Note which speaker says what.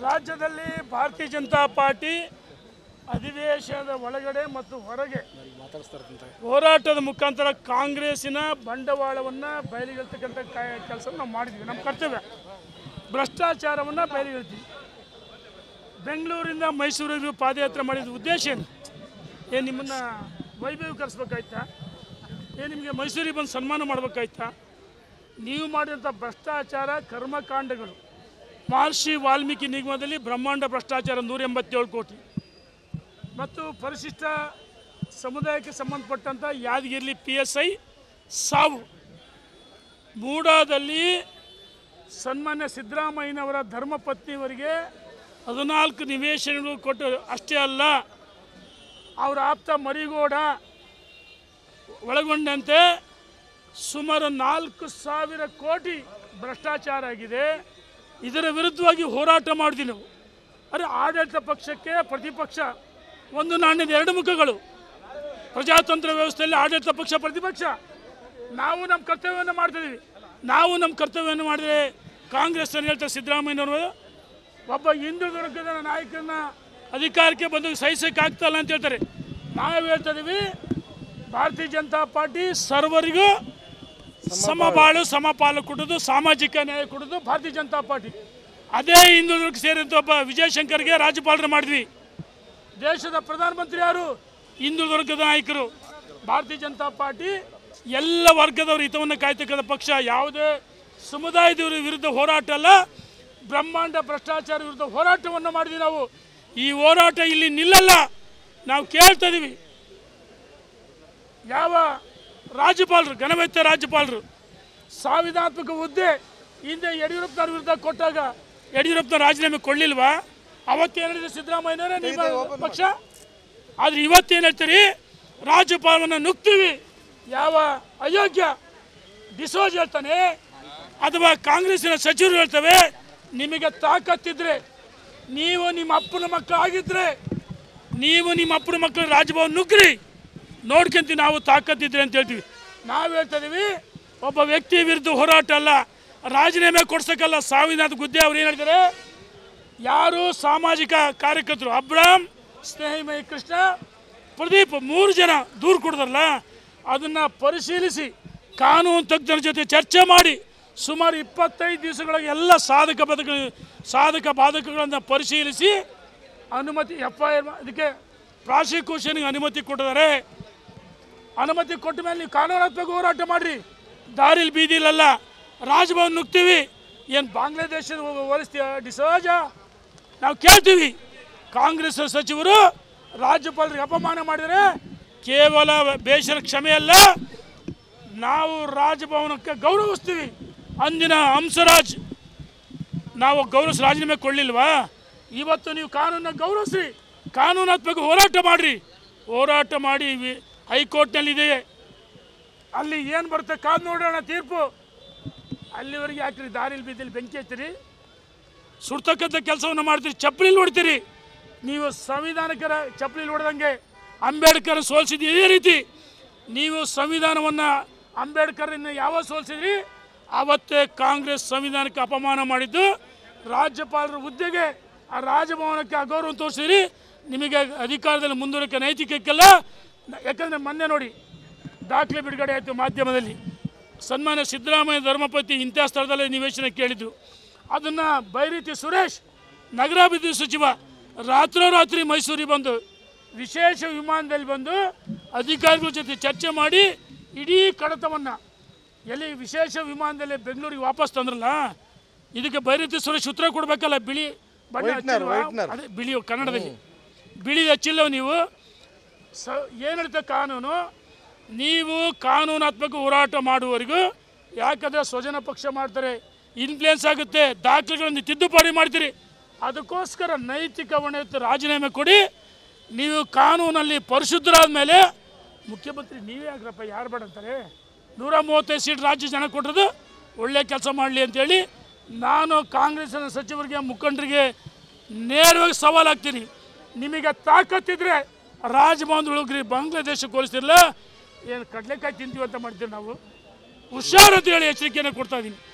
Speaker 1: ರಾಜ್ಯದಲ್ಲಿ ಭಾರತೀಯ ಜನತಾ ಪಾರ್ಟಿ ಅಧಿವೇಶನದ ಒಳಗಡೆ ಮತ್ತು ಹೊರಗೆ ಹೋರಾಟದ ಮುಖಾಂತರ ಕಾಂಗ್ರೆಸ್ಸಿನ ಬಂಡವಾಳವನ್ನು ಬಯಲಿಗೆಳ್ತಕ್ಕಂಥ ಕೆಲಸ ನಾವು ಮಾಡಿದ್ವಿ. ನಮ್ಮ ಕರ್ತವ್ಯ ಭ್ರಷ್ಟಾಚಾರವನ್ನು ಬಯಲಿಗೆಳ್ತೀವಿ. ಬೆಂಗಳೂರಿಂದ ಮೈಸೂರಿಗೆ ಪಾದಯಾತ್ರೆ ಮಾಡಿದ ಉದ್ದೇಶ ಏನು ನಿಮ್ಮನ್ನು ವೈಭವೀಕರಿಸ್ಬೇಕಾಯ್ತಾ? ನಿಮಗೆ ಮೈಸೂರಿಗೆ ಬಂದು ಸನ್ಮಾನ ಮಾಡಬೇಕಾಯ್ತಾ? ನೀವು ಮಾಡಿದಂಥ ಭ್ರಷ್ಟಾಚಾರ ಕರ್ಮಕಾಂಡಗಳು, ಮಹರ್ಷಿ ವಾಲ್ಮೀಕಿ ನಿಗಮದಲ್ಲಿ ಬ್ರಹ್ಮಾಂಡ ಭ್ರಷ್ಟಾಚಾರ 187 ಕೋಟಿ ಮತ್ತು ಪರಿಶಿಷ್ಟ ಸಮುದಾಯಕ್ಕೆ ಸಂಬಂಧಪಟ್ಟಂಥ ಯಾದಗಿರಿ PSI ಸಾವು, ಮೂಡಾದಲ್ಲಿ ಸನ್ಮಾನ್ಯ ಸಿದ್ದರಾಮಯ್ಯನವರ ಧರ್ಮಪತ್ನಿಯವರಿಗೆ 14 ನಿವೇಶನಗಳು ಕೊಟ್ಟು ಅಷ್ಟೇ ಅಲ್ಲ, ಅವರ ಆಪ್ತ ಮರಿಗೌಡ ಒಳಗೊಂಡಂತೆ ಸುಮಾರು 4,000 ಕೋಟಿ ಭ್ರಷ್ಟಾಚಾರ ಆಗಿದೆ. ಇದರ ವಿರುದ್ಧವಾಗಿ ಹೋರಾಟ ಮಾಡಿದ್ವಿ ನಾವು. ಅರೆ, ಆಡಳಿತ ಪಕ್ಷಕ್ಕೆ ಪ್ರತಿಪಕ್ಷ ಒಂದು ನಾಣ್ಯದ ಎರಡು ಮುಖಗಳು. ಪ್ರಜಾತಂತ್ರ ವ್ಯವಸ್ಥೆಯಲ್ಲಿ ಆಡಳಿತ ಪಕ್ಷ ಪ್ರತಿಪಕ್ಷ. ನಾವು ನಮ್ಮ ಕರ್ತವ್ಯವನ್ನು ಮಾಡ್ತಿದ್ದೀವಿ. ನಾವು ನಮ್ಮ ಕರ್ತವ್ಯವನ್ನು ಮಾಡಿದರೆ ಕಾಂಗ್ರೆಸ್ ಹೇಳ್ತಾರೆ ಸಿದ್ದರಾಮಯ್ಯನವರು ಒಬ್ಬ ಹಿಂದುಳಿದ ವರ್ಗದ ನಾಯಕರನ್ನ ಅಧಿಕಾರಕ್ಕೆ ಬಂದು ಸಹಿಸೋಕ್ಕಾಗ್ತಲ್ಲ ಅಂತ ಹೇಳ್ತಾರೆ. ನಾವು ಹೇಳ್ತಾ ಇದ್ದೀವಿ, ಭಾರತೀಯ ಜನತಾ ಪಾರ್ಟಿ ಸರ್ವರಿಗೂ ಸಮಬಾಳು ಸಮಪಾಲು ಕೊಡೋದು, ಸಾಮಾಜಿಕ ನ್ಯಾಯ ಕೊಡೋದು ಭಾರತೀಯ ಜನತಾ ಪಾರ್ಟಿ. ಅದೇ ಹಿಂದುಳಿದಕ್ಕೆ ಸೇರಿದಂಥ ಒಬ್ಬ ವಿಜಯಶಂಕರ್ಗೆ ರಾಜ್ಯಪಾಲರು ಮಾಡಿದ್ವಿ. ದೇಶದ ಪ್ರಧಾನಮಂತ್ರಿ ಯಾರು? ಹಿಂದುಳಿದ ವರ್ಗದ ನಾಯಕರು. ಭಾರತೀಯ ಜನತಾ ಪಾರ್ಟಿ ಎಲ್ಲ ವರ್ಗದವರು ಹಿತವನ್ನು ಕಾಯ್ತಕ್ಕಂಥ ಪಕ್ಷ. ಯಾವುದೇ ಸಮುದಾಯದವರ ವಿರುದ್ಧ ಹೋರಾಟ ಅಲ್ಲ, ಬ್ರಹ್ಮಾಂಡ ಭ್ರಷ್ಟಾಚಾರ ವಿರುದ್ಧ ಹೋರಾಟವನ್ನು ಮಾಡಿದ್ವಿ ನಾವು. ಈ ಹೋರಾಟ ಇಲ್ಲಿ ನಿಲ್ಲಲ್ಲ. ನಾವು ಕೇಳ್ತಾ ಇದ್ದೀವಿ, ಯಾವ ರಾಜ್ಯಪಾಲರು, ಘನವೆತ್ತ ರಾಜ್ಯಪಾಲರು ಸಂವಿಧಾನಾತ್ಮಕ ಹುದ್ದೆ ಹಿಂದೆ ಯಡಿಯೂರಪ್ಪನವ್ರ ವಿರುದ್ಧ ಕೊಟ್ಟಾಗ ಯಡಿಯೂರಪ್ಪನ ರಾಜೀನಾಮೆ ಕೊಡಲಿಲ್ವಾ? ಅವತ್ತೇನು ಹೇಳಿದ್ರೆ ಸಿದ್ದರಾಮಯ್ಯನವರೇ ನಿಮ್ಮ ಪಕ್ಷ. ಆದರೆ ಇವತ್ತೇನು ಹೇಳ್ತೀರಿ? ರಾಜ್ಯಪಾಲವನ್ನು ನುಗ್ತೀವಿ. ಯಾವ ಅಯೋಗ್ಯ ಡಿಸೋಜ್ ಹೇಳ್ತಾನೆ ಅಥವಾ ಕಾಂಗ್ರೆಸ್ಸಿನ ಸಚಿವರು ಹೇಳ್ತವೆ, ನಿಮಗೆ ತಾಕತ್ತಿದ್ರೆ ನೀವು ನಿಮ್ಮ ಅಪ್ಪನ ಮಕ್ಕಳು ಆಗಿದ್ರೆ ನೀವು ನಿಮ್ಮ ಅಪ್ಪನ ಮಕ್ಕಳು ರಾಜಭವನ ನುಗ್ಗ್ರಿ, ನೋಡ್ಕೊಂತೀವಿ ನಾವು ತಾಕತ್ತಿದ್ರೆ ಅಂತ ಹೇಳ್ತೀವಿ. ನಾವು ಹೇಳ್ತಾ ಇದೀವಿ, ಒಬ್ಬ ವ್ಯಕ್ತಿ ವಿರುದ್ಧ ಹೋರಾಟ ಅಲ್ಲ, ರಾಜೀನಾಮೆ ಕೊಡ್ಸೋಕ್ಕಲ್ಲ ಸಂವಿಧಾನದ ಹುದ್ದೆ. ಅವ್ರು ಏನು ಹೇಳಿದ್ದಾರೆ? ಯಾರು ಸಾಮಾಜಿಕ ಕಾರ್ಯಕರ್ತರು ಅಬ್ರಾಮ್, ಸ್ನೇಹಿಮಯಿ ಕೃಷ್ಣ, ಪ್ರದೀಪ್ 3 ಜನ ದೂರು ಕೊಡ್ತಾರಲ್ಲ, ಅದನ್ನು ಪರಿಶೀಲಿಸಿ ಕಾನೂನು ತಜ್ಞರ ಜೊತೆ ಚರ್ಚೆ ಮಾಡಿ ಸುಮಾರು 25 ದಿವಸಗಳಿಗೆ ಎಲ್ಲ ಸಾಧಕ ಬಾಧಕಗಳನ್ನು ಪರಿಶೀಲಿಸಿ ಅನುಮತಿ FIR ಅದಕ್ಕೆ ಪ್ರಾಸಿಕ್ಯೂಷನ್ಗೆ ಅನುಮತಿ ಕೊಟ್ಟಿದ್ದಾರೆ. ಅನುಮತಿ ಕೊಟ್ಟ ಮೇಲೆ ನೀವು ಕಾನೂನಾತ್ಮಕ ಹೋರಾಟ ಮಾಡಿರಿ, ದಾರಿಲಿ ಬೀದಿಲಲ್ಲ. ರಾಜಭವನ ನುಗ್ತೀವಿ. ಏನು ಬಾಂಗ್ಲಾದೇಶದ ಹೋಲಿಸ್ತೀಯ ಡಿಸೋಜ? ನಾವು ಕೇಳ್ತೀವಿ, ಕಾಂಗ್ರೆಸ್ ಸಚಿವರು ರಾಜ್ಯಪಾಲರಿಗೆ ಅಪಮಾನ ಮಾಡಿದರೆ ಕೇವಲ ಬೇಷರ ಕ್ಷಮೆ ಅಲ್ಲ, ನಾವು ರಾಜಭವನಕ್ಕೆ ಗೌರವಿಸ್ತೀವಿ. ಅಂದಿನ ಹಂಸರಾಜ್ ನಾವು ರಾಜೀನಾಮೆ ಕೊಡಲಿಲ್ವಾ? ಇವತ್ತು ನೀವು ಕಾನೂನನ್ನ ಗೌರವಿಸ್ರಿ, ಕಾನೂನಾತ್ಮಕ ಹೋರಾಟ ಮಾಡಿರಿ. ಹೋರಾಟ ಮಾಡಿ ಹೈಕೋರ್ಟ್ನಲ್ಲಿದೆ, ಅಲ್ಲಿ ಏನು ಬರುತ್ತೆ ಕಾದು ನೋಡೋಣ ತೀರ್ಪು. ಅಲ್ಲಿವರೆಗೆ ಯಾಕ್ರಿ ದಾರಿಲಿ ಬೀದಿಲಿ ಬೆಂಕಿ ಹಚ್ಚಿರಿ, ಸುಡ್ತಕ್ಕಂಥ ಕೆಲಸವನ್ನು ಮಾಡ್ತೀರಿ, ಚಪ್ಪಲಿಲಿ ಹೊಡ್ತೀರಿ. ನೀವು ಸಂವಿಧಾನಕರ ಚಪ್ಪಲಿಲಿ ಹೊಡೆದಂಗೆ ಅಂಬೇಡ್ಕರ್ ಸೋಲಿಸಿದ್ದು ಇದೇ ರೀತಿ. ನೀವು ಸಂವಿಧಾನವನ್ನು ಅಂಬೇಡ್ಕರನ್ನು ಯಾವಾಗ ಸೋಲಿಸಿದ್ರಿ ಆವತ್ತೇ ಕಾಂಗ್ರೆಸ್ ಸಂವಿಧಾನಕ್ಕೆ ಅಪಮಾನ ಮಾಡಿದ್ದು. ರಾಜ್ಯಪಾಲರ ಹುದ್ದೆಗೆ ಆ ರಾಜಭವನಕ್ಕೆ ಅಗೌರವ ತೋರಿಸಿದ್ರಿ. ನಿಮಗೆ ಅಧಿಕಾರದಲ್ಲಿ ಮುಂದುವರಿಕೆ ನೈತಿಕಕ್ಕೆಲ್ಲ. ಯಾಕಂದರೆ ಮೊನ್ನೆ ನೋಡಿ ದಾಖಲೆ ಬಿಡುಗಡೆ ಆಯಿತು ಮಾಧ್ಯಮದಲ್ಲಿ, ಸನ್ಮಾನ್ಯ ಸಿದ್ದರಾಮಯ್ಯ ಧರ್ಮಪತಿ ಇಂಥ ಸ್ಥಳದಲ್ಲೇ ನಿವೇಶನ ಕೇಳಿದ್ರು. ಅದನ್ನು ಬೈರೀತಿ ಸುರೇಶ್ ನಗರಾಭಿವೃದ್ಧಿ ಸಚಿವ ರಾತ್ರೋರಾತ್ರಿ ಮೈಸೂರಿಗೆ ಬಂದು ವಿಶೇಷ ವಿಮಾನದಲ್ಲಿ ಬಂದು ಅಧಿಕಾರಿಗಳ ಜೊತೆ ಚರ್ಚೆ ಮಾಡಿ ಇಡೀ ಕಡತವನ್ನು ಎಲ್ಲಿ ವಿಶೇಷ ವಿಮಾನದಲ್ಲಿ ಬೆಂಗಳೂರಿಗೆ ವಾಪಸ್ ತಂದ್ರಲ್ಲ, ಇದಕ್ಕೆ ಬೈರೀತಿ ಸುರೇಶ್ ಉತ್ತರ ಕೊಡಬೇಕಲ್ಲ. ಬಿಳಿ ಬಣ್ಣ ಅದೇ ಬಿಳಿ ಕನ್ನಡದಲ್ಲಿ ಬಿಳಿ ಹಚ್ಚಿಲ್ಲ ನೀವು. ಏನು ಹೇಳ್ತಾ ಕಾನೂನು? ನೀವು ಕಾನೂನಾತ್ಮಕ ಹೋರಾಟ ಮಾಡುವವರೆಗೂ, ಯಾಕಂದರೆ ಸ್ವಜನ ಪಕ್ಷ ಮಾಡ್ತಾರೆ, ಇನ್ಫ್ಲುಯೆನ್ಸ್ ಆಗುತ್ತೆ, ದಾಖಲೆಗಳನ್ನು ತಿದ್ದುಪಡಿ ಮಾಡ್ತೀರಿ. ಅದಕ್ಕೋಸ್ಕರ ನೈತಿಕ ಹೊಣೆ ರಾಜೀನಾಮೆ ಕೊಡಿ. ನೀವು ಕಾನೂನಲ್ಲಿ ಪರಿಶುದ್ಧರಾದ ಮೇಲೆ ಮುಖ್ಯಮಂತ್ರಿ ನೀವೇ ಆಗ್ರಪ್ಪ, ಯಾರು ಬೇಡ ಅಂತಾರೆ? 135 ಸೀಟ್ ರಾಜ್ಯ ಜನ ಕೊಟ್ಟರು, ಒಳ್ಳೆ ಕೆಲಸ ಮಾಡಲಿ ಅಂತೇಳಿ ನಾನು ಕಾಂಗ್ರೆಸ್ಸಿನ ಸಚಿವರಿಗೆ ಮುಖಂಡರಿಗೆ ನೇರವಾಗಿ ಸವಾಲು ಹಾಕ್ತೀನಿ. ನಿಮಗೆ ತಾಕತ್ತಿದ್ರೆ ರಾಜಭವನದೊಳಗ್ರಿ, ಬಾಂಗ್ಲಾದೇಶಕ್ಕೆ ಹೋಲಿಸ್ತಿರಲ್ಲ, ಏನು ಕಡಲೆಕಾಯಿ ತಿಂತೀವಿ ಅಂತ ಮಾಡ್ತೀವಿ ನಾವು. ಹುಷಾರು ಅಂತ ಹೇಳಿ ಎಚ್ಚರಿಕೆಯನ್ನು ಕೊಡ್ತಾ ಇದ್ದೀನಿ.